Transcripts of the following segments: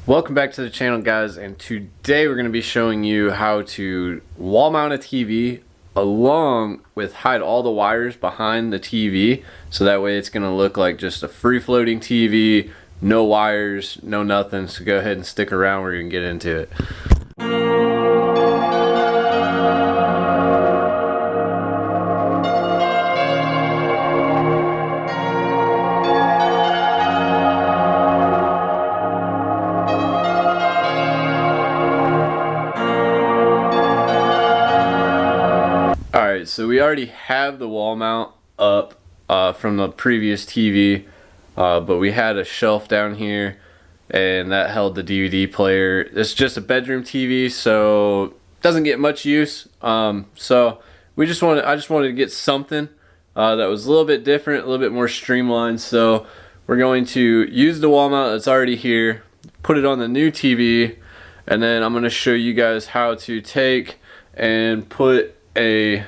Welcome back to the channel, guys, and today we're going to be showing you how to wall mount a TV along with hide all the wires behind the TV, so that way it's going to look like just a free floating TV, no wires, no nothing. So go ahead and stick around, we're going to get into it. Alright, so we already have the wall mount up from the previous TV, but we had a shelf down here and that held the DVD player. It's just a bedroom TV, so it doesn't get much use. So I just wanted to get something that was a little bit different, a little bit more streamlined. So we're going to use the wall mount that's already here, put it on the new TV, and then I'm going to show you guys how to take and put a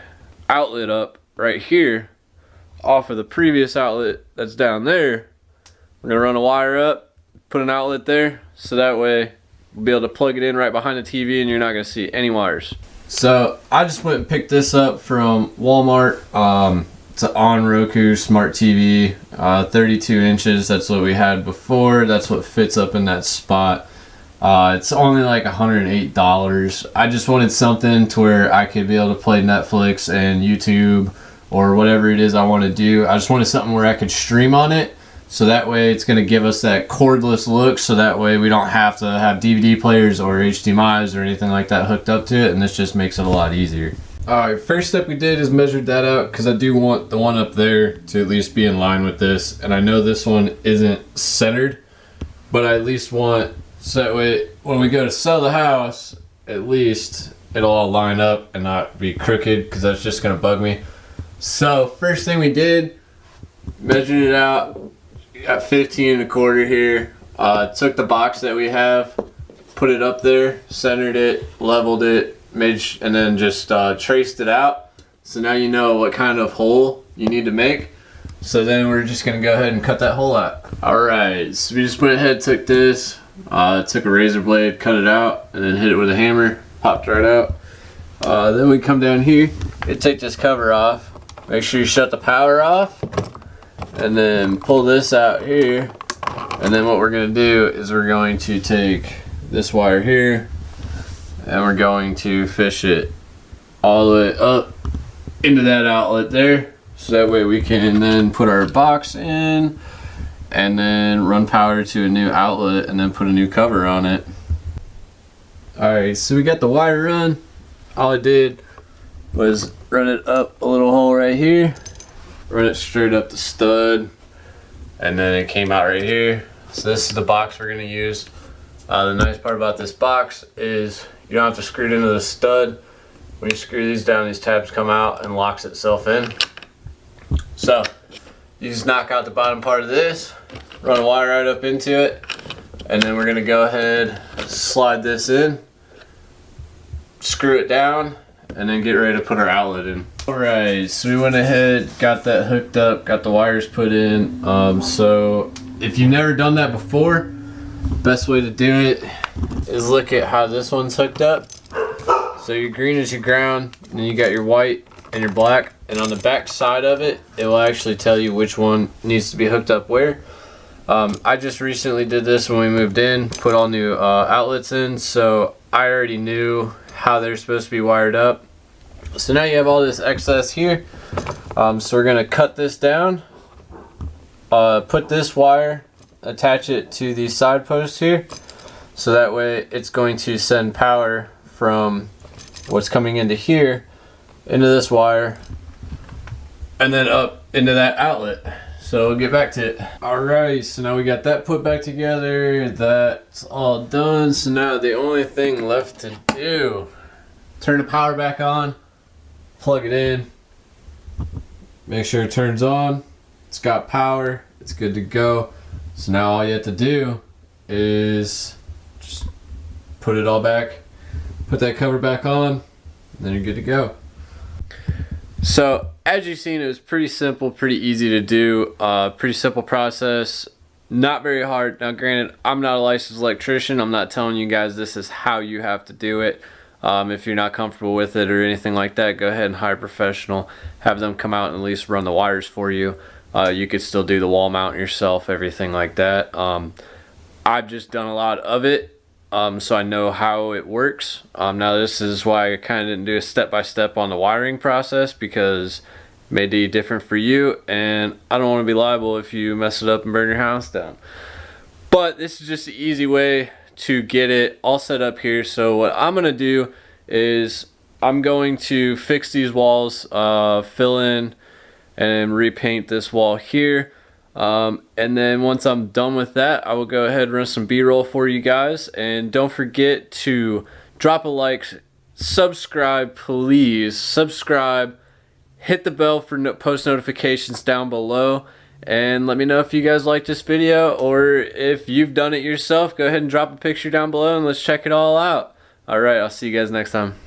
outlet up right here off of the previous outlet that's down there. We're gonna run a wire up, put an outlet there, so that way we'll be able to plug it in right behind the TV and you're not gonna see any wires. So I just went and picked this up from Walmart. It's an on Roku smart TV, 32 inches. That's what we had before. That's what fits up in that spot. It's only like $108. I just wanted something to where I could be able to play Netflix and YouTube or whatever it is I want to do. I just wanted something where I could stream on it, so that way it's going to give us that cordless look, so that way we don't have to have DVD players or HDMIs or anything like that hooked up to it, and this just makes it a lot easier. Alright, first step we did is measured that out, because I do want the one up there to at least be in line with this, and I know this one isn't centered, but I at least want, so that way when we go to sell the house, at least it'll all line up and not be crooked, because that's just going to bug me. So first thing we did, measured it out, got 15 1/4 here. Took the box that we have, put it up there, centered it, leveled it, and then just traced it out. So now you know what kind of hole you need to make. So then we're just going to go ahead and cut that hole out. Alright, so we just went ahead, took this, took a razor blade, cut it out, and then hit it with a hammer, popped right out. Then we come down here and take this cover off. Make sure you shut the power off, and then pull this out here. And then what we're going to do is we're going to take this wire here and we're going to fish it all the way up into that outlet there, so that way we can then put our box in and then run power to a new outlet and then put a new cover on it. Alright, so we got the wire run. All I did was run it up a little hole right here, run it straight up the stud, and then it came out right here. So this is the box we're going to use. The nice part about this box is you don't have to screw it into the stud. When you screw these down, these tabs come out and locks itself in. So you just knock out the bottom part of this, run a wire right up into it, and then we're going to go ahead, slide this in, screw it down, and then get ready to put our outlet in. Alright, so we went ahead, got that hooked up, got the wires put in. So if you've never done that before, best way to do it is look at how this one's hooked up. So your green is your ground, and then you got your white and your black, and on the back side of it, it will actually tell you which one needs to be hooked up where. I just recently did this when we moved in, put all new outlets in, so I already knew how they're supposed to be wired up. So now you have all this excess here. So we're going to cut this down, put this wire, attach it to these side posts here, so that way it's going to send power from what's coming into here into this wire and then up into that outlet. So we'll get back to it. Alright, so now we got that put back together. That's all done. So now the only thing left to do, turn the power back on, plug it in, make sure it turns on. It's got power, it's good to go. So now all you have to do is just put it all back, put that cover back on, and then you're good to go. So as you've seen, it was pretty simple, pretty easy to do, pretty simple process. Not very hard. Now granted, I'm not a licensed electrician. I'm not telling you guys this is how you have to do it. If you're not comfortable with it or anything like that, go ahead and hire a professional. Have them come out and at least run the wires for you. You could still do the wall mount yourself, everything like that. I've just done a lot of it, so I know how it works. Now this is why I kind of didn't do a step-by-step on the wiring process, because it may be different for you, and I don't want to be liable if you mess it up and burn your house down. But this is just an easy way to get it all set up here. So what I'm gonna do is I'm going to fix these walls, fill in and repaint this wall here, and then once I'm done with that, I will go ahead and run some B-roll for you guys. And don't forget to drop a like, subscribe, please subscribe, hit the bell for post notifications down below. And let me know if you guys like this video, or if you've done it yourself. Go ahead and drop a picture down below and let's check it all out. Alright, I'll see you guys next time.